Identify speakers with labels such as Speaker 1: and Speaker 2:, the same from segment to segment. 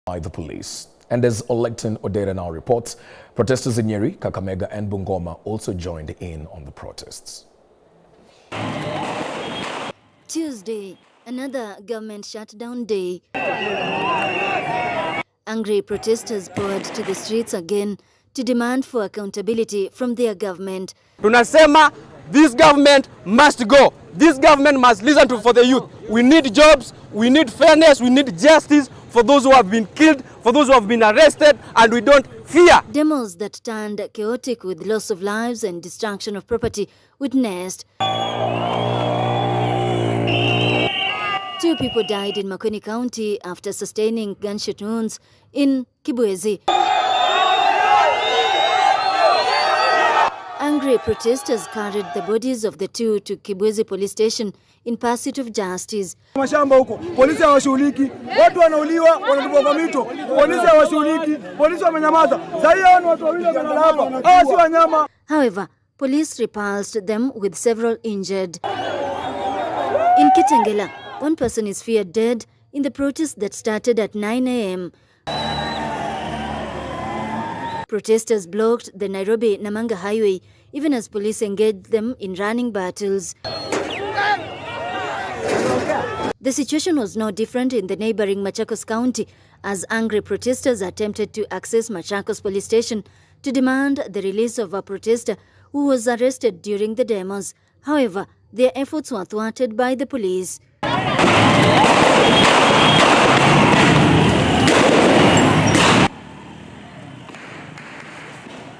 Speaker 1: by the police. And as Olectin Odera now reports, protesters in Nyeri, Kakamega and Bungoma also joined in on the protests.
Speaker 2: Tuesday, another government shutdown day. Angry protesters poured to the streets again to demand for accountability from their government.
Speaker 3: Tunasema this government must go. This government must listen for the youth. We need jobs, we need fairness, we need justice for those who have been killed, for those who have been arrested, and we don't fear.
Speaker 2: Demos that turned chaotic with loss of lives and destruction of property witnessed. 2 people died in Makueni County after sustaining gunshot wounds in Kibwezi. Angry protesters carried the bodies of the 2 to Kibwezi police station in pursuit of justice.
Speaker 4: Mashamba huko, polisi hawashughuliki, watu wanauliwa, wanatupwa kwa mito, polisi hawashughuliki, polisi wamenyamaza. Sasa hao ni watu wawili wanalala hapa, hao si wanyama.
Speaker 2: However, police repulsed them with several injured. In Kitengela, 1 person is feared dead in the protest that started at 9 a.m. Protesters blocked the Nairobi-Namanga highway even as police engaged them in running battles. The situation was no different in the neighboring Machakos County as angry protesters attempted to access Machakos police station to demand the release of a protester who was arrested during the demos. However, their efforts were thwarted by the police.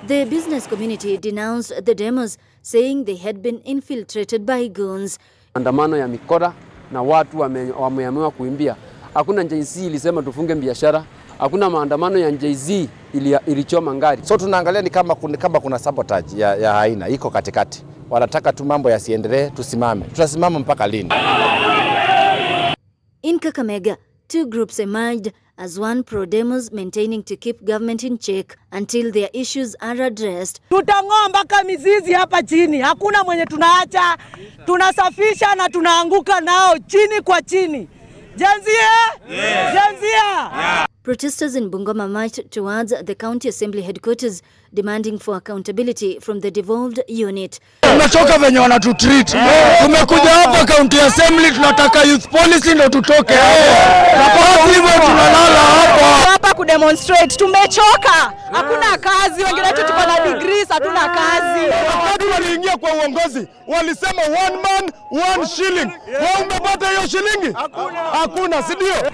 Speaker 2: The business community denounced the demos, saying they had been infiltrated by goons.
Speaker 3: Maandamano ya mikora na watu wameamua kuimbia. Hakuna Jay-Z ilisema tufunge biashara. Hakuna maandamano ya Jay-Z ilichoma ngari.
Speaker 5: So tunaangalia ni kama kuna sabotage ya haina iko katikati. Wanataka tu mambo yasiendelee, tusimame. Tutasimama mpaka lini?
Speaker 2: In Kakamega, 2 groups emerged as one pro-demos maintaining to keep government in check until their issues are addressed.
Speaker 6: Tutang'oa mpaka mizizi hapa chini. Hakuna mwenye tunaacha. Tunasafisha na tunaanguka nao chini kwa chini. Janzia! Yes. Janzia! Yeah.
Speaker 2: Protesters in Bungoma marched towards the county assembly headquarters demanding for accountability from the devolved unit.
Speaker 4: Tumechoka venye wanatutreat. Tumekuja hapa county assembly, tunataka youth policy ndo tutoke hapo. Kwa hivyo tunalala hapa.
Speaker 6: Hapa kudemonstrate, tumechoka. Hakuna kazi, wengine wetu tuko na degrees, hatuna kazi.
Speaker 4: Watu waliingia kwa uongozi, walisema 1 man 1 shilling. Wao umepata hiyo shilingi? Hakuna, si ndio?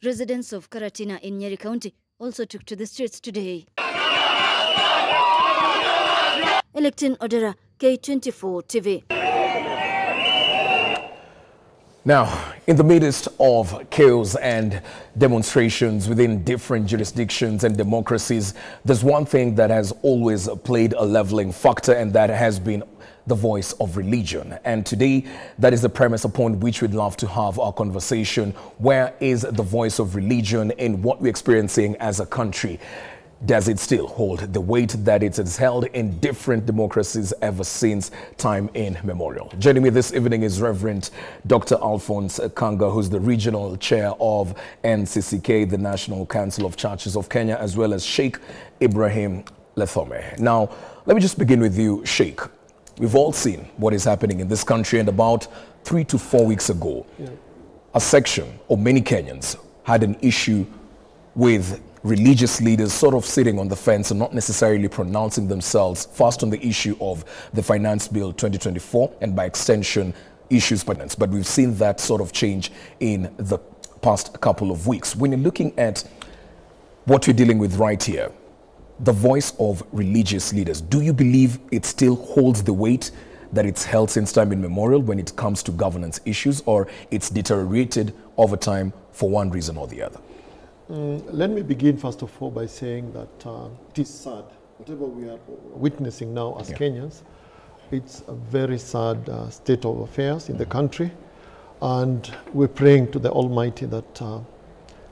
Speaker 2: Residents of Karatina in Nyeri County also took to the streets today. Olectin Odera, K24 TV.
Speaker 1: Now, in the midst of chaos and demonstrations within different jurisdictions and democracies, there's one thing that has always played a leveling factor, and that has been the voice of religion. And today, that is the premise upon which we'd love to have our conversation. Where is the voice of religion in what we're experiencing as a country? Does it still hold the weight that it has held in different democracies ever since time immemorial? Joining me this evening is Reverend Dr. Alphonse Kanga, who's the regional chair of NCCK, the National Council of Churches of Kenya, as well as Sheikh Ibrahim Lethome. Now, let me just begin with you, Sheikh. We've all seen what is happening in this country, and about 3 to 4 weeks ago, a section of many Kenyans had an issue with religious leaders sort of sitting on the fence and not necessarily pronouncing themselves first on the issue of the Finance Bill 2024 and by extension issues. But we've seen that sort of change in the past couple of weeks. When you're looking at what we're dealing with right here, the voice of religious leaders, do you believe it still holds the weight that it's held since time immemorial when it comes to governance issues, or it's deteriorated over time for one reason or the other?
Speaker 7: Let me begin first of all by saying that it is sad. Whatever we are witnessing now as Kenyans, it's a very sad state of affairs in the country. And we're praying to the Almighty that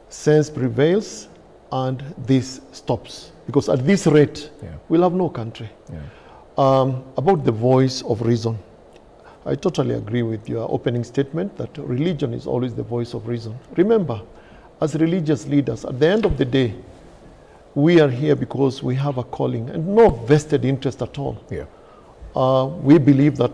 Speaker 7: sense prevails and this stops. Because at this rate, we'll have no country. About the voice of reason, I totally agree with your opening statement that religion is always the voice of reason. Remember, as religious leaders, at the end of the day, we are here because we have a calling and no vested interest at all.
Speaker 1: Yeah.
Speaker 7: We believe that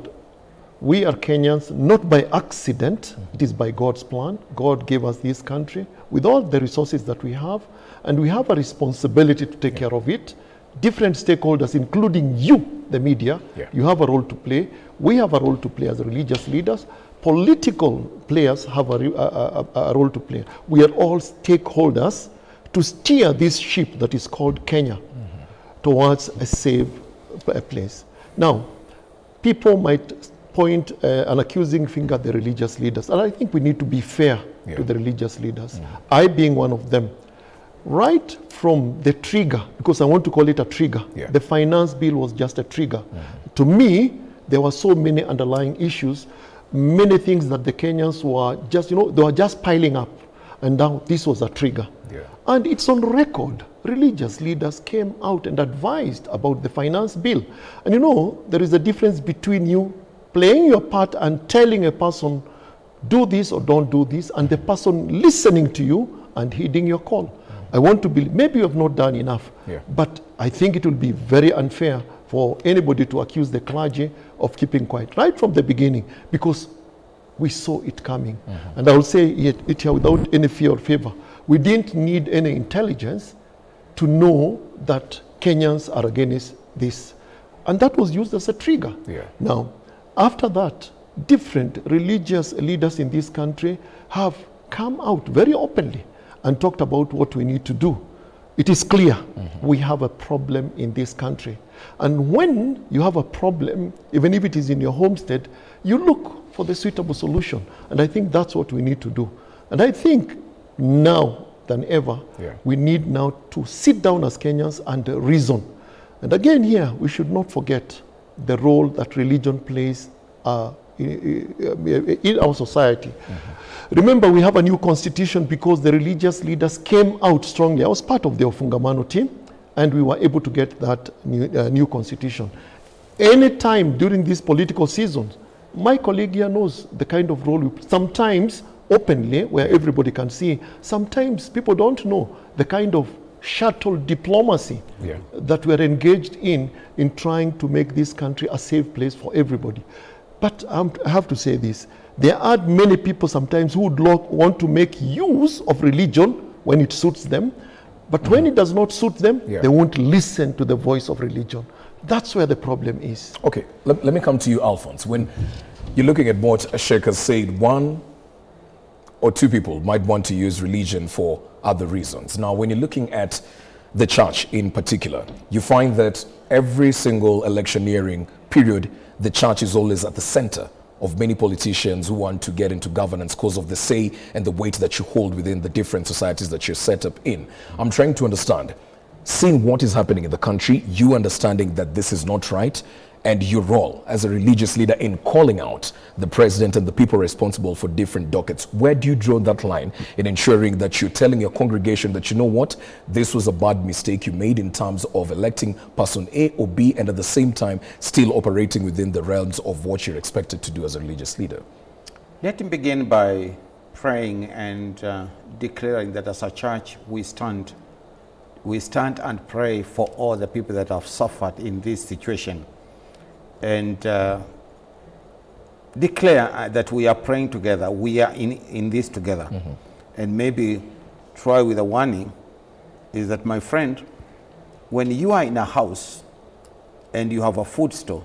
Speaker 7: we are Kenyans, not by accident, it is by God's plan. God gave us this country with all the resources that we have, and we have a responsibility to take care of it. Different stakeholders, including you, the media, you have a role to play. We have a role to play as religious leaders. Political players have a role to play. We are all stakeholders to steer this ship that is called Kenya towards a safe place. Now, people might point an accusing finger at the religious leaders, and I think we need to be fair to the religious leaders. I being one of them, right from the trigger, because I want to call it a trigger, the finance bill was just a trigger. To me, there were so many underlying issues, many things that the Kenyans were just, you know, they were just piling up, and now this was a trigger. And it's on record. Religious leaders came out and advised about the finance bill. And you know, there is a difference between you playing your part and telling a person, do this or don't do this, and the person listening to you and heeding your call. I want to believe, maybe you have not done enough, but I think it will be very unfair for anybody to accuse the clergy of keeping quiet right from the beginning, because we saw it coming. And I will say it here without any fear or favor. We didn't need any intelligence to know that Kenyans are against this. And that was used as a trigger. Now, after that, different religious leaders in this country have come out very openly and talked about what we need to do. It is clear we have a problem in this country. And when you have a problem, even if it is in your homestead, you look for the suitable solution. And I think that's what we need to do. And I think now than ever, we need now to sit down as Kenyans and reason. And again here, we should not forget the role that religion plays in our society. Remember, we have a new constitution because the religious leaders came out strongly. I was part of the Ofungamano team, and we were able to get that new constitution. Anytime during these political seasons, my colleague here knows the kind of role we sometimes openly, where everybody can see. Sometimes people don't know the kind of shuttle diplomacy that we're engaged in trying to make this country a safe place for everybody. But I have to say this, there are many people sometimes who would want to make use of religion when it suits them, but when it does not suit them, they won't listen to the voice of religion. That's where the problem is.
Speaker 1: Okay, let me come to you, Alphonse. When you're looking at what Sheikh has said, one or two people might want to use religion for other reasons. Now, when you're looking at the church in particular, you find that every single electioneering period, the church is always at the center of many politicians who want to get into governance because of the say and the weight that you hold within the different societies that you're set up in. I'm trying to understand, seeing what is happening in the country, you understanding that this is not right, and your role as a religious leader in calling out the president and the people responsible for different dockets. Where do you draw that line in ensuring that you're telling your congregation that, you know what, this was a bad mistake you made in terms of electing person A or B, and at the same time still operating within the realms of what you're expected to do as a religious leader?
Speaker 8: Let me begin by praying and declaring that as a church we stand and pray for all the people that have suffered in this situation, and declare that we are praying together, we are in this together. And maybe try with a warning is that, my friend, when you are in a house and you have a food store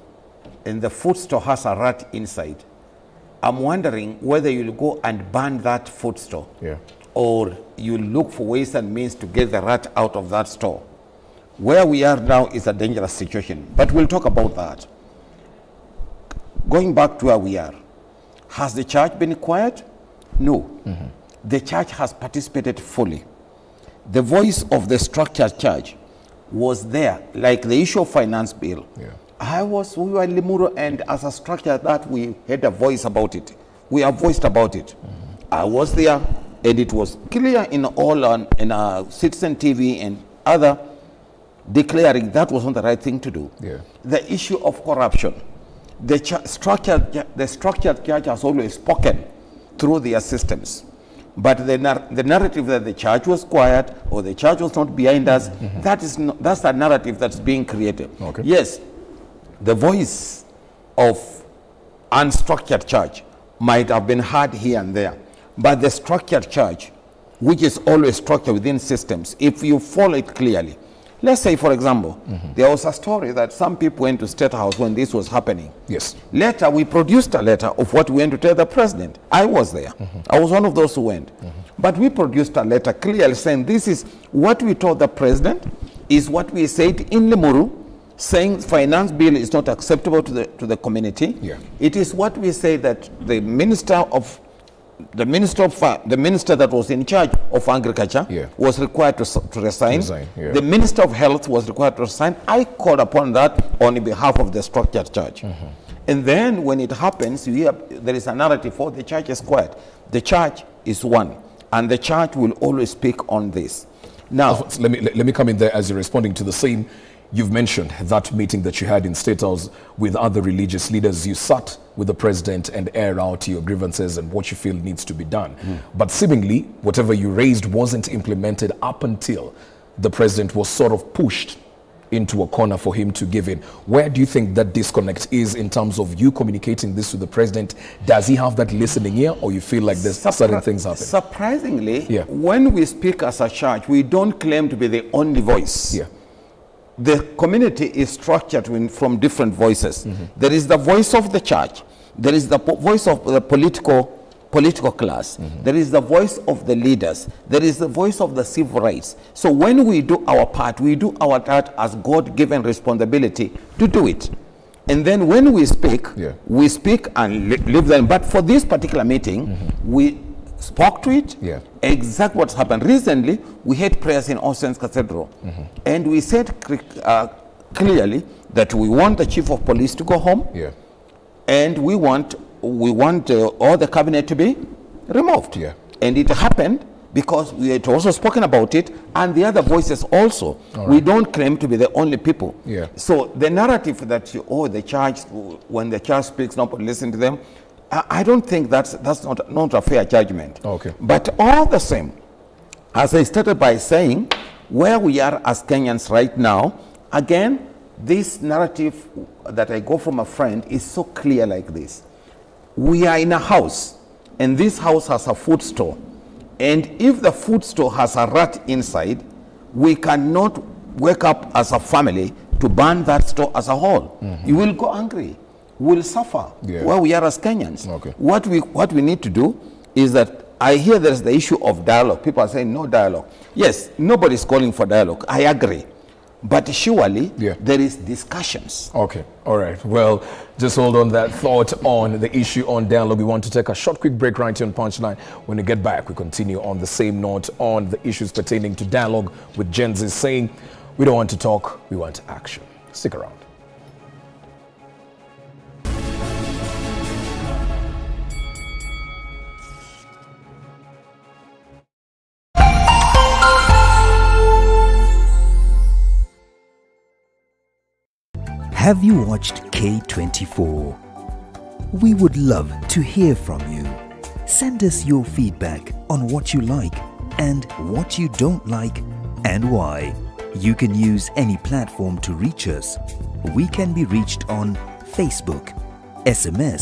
Speaker 8: and the food store has a rat inside, I'm wondering whether you'll go and burn that food store or you look for ways and means to get the rat out of that store. Where we are now is a dangerous situation, but we'll talk about that. Going back to where we are, has the church been quiet? No. The church has participated fully. The voice of the structured church was there, like the issue of finance bill. We were in Limuru, and as a structure that we had a voice about it. We have voiced about it. I was there, and it was clear in all in Citizen TV and other declaring that was not the right thing to do. The issue of corruption. The structured church has always spoken through their systems. But the narrative that the church was quiet or the church was not behind us, that's the narrative that's being created.
Speaker 1: Okay.
Speaker 8: Yes, the voice of unstructured church might have been heard here and there, but the structured church, which is always structured within systems, if you follow it clearly. Let's say, for example, there was a story that some people went to State House when this was happening.
Speaker 1: Yes.
Speaker 8: Later, we produced a letter of what we went to tell the president. I was there. I was one of those who went. But we produced a letter clearly saying this is what we told the president, is what we said in Limuru, saying finance bill is not acceptable to the community.
Speaker 1: Yeah.
Speaker 8: It is what we say that the minister that was in charge of agriculture was required to resign.
Speaker 1: Yeah.
Speaker 8: The minister of health was required to resign. I called upon that on behalf of the structured church. And then when it happens, you hear there is a narrative for the church is quiet. The church is one, and the church will always speak on this. Now,
Speaker 1: let me come in there as you're responding to the same. You've mentioned that meeting that you had in State House with other religious leaders. You sat with the president and aired out your grievances and what you feel needs to be done. But seemingly, whatever you raised wasn't implemented up until the president was sort of pushed into a corner for him to give in. Where do you think that disconnect is in terms of you communicating this to the president? Does he have that listening ear, or you feel like there's certain things happening?
Speaker 8: Surprisingly, when we speak as a church, we don't claim to be the only voice. The community is structured from different voices. There is the voice of the church. There is the voice of the political class. There is the voice of the leaders. There is the voice of the civil rights. So when we do our part, we do our part as God-given responsibility to do it. And then when we speak and leave them. But for this particular meeting, we spoke to it, exactly what's happened. Recently, we had prayers in All Saints Cathedral, and we said clearly that we want the chief of police to go home, and we want all the cabinet to be removed. And it happened because we had also spoken about it, and the other voices also. We don't claim to be the only people. So the narrative that the church, when the church speaks, nobody listen to them, I don't think that's not a fair judgment. But all the same, as I started by saying, where we are as Kenyans right now, again, this narrative that I got from a friend is so clear like this. We are in a house, and this house has a food store. And if the food store has a rat inside, we cannot wake up as a family to burn that store as a whole. You will go angry. Will suffer where we are as Kenyans. What we need to do is that I hear there's the issue of dialogue. People are saying no dialogue. Yes, nobody's calling for dialogue. I agree. But surely there is discussions.
Speaker 1: All right. Well, just hold on that thought on the issue on dialogue. We want to take a short, quick break right here on Punchline. When we get back, we continue on the same note on the issues pertaining to dialogue, with Gen Z saying, we don't want to talk, we want action. Stick around.
Speaker 9: Have you watched K24? We would love to hear from you. Send us your feedback on what you like and what you don't like and why. You can use any platform to reach us. We can be reached on Facebook, SMS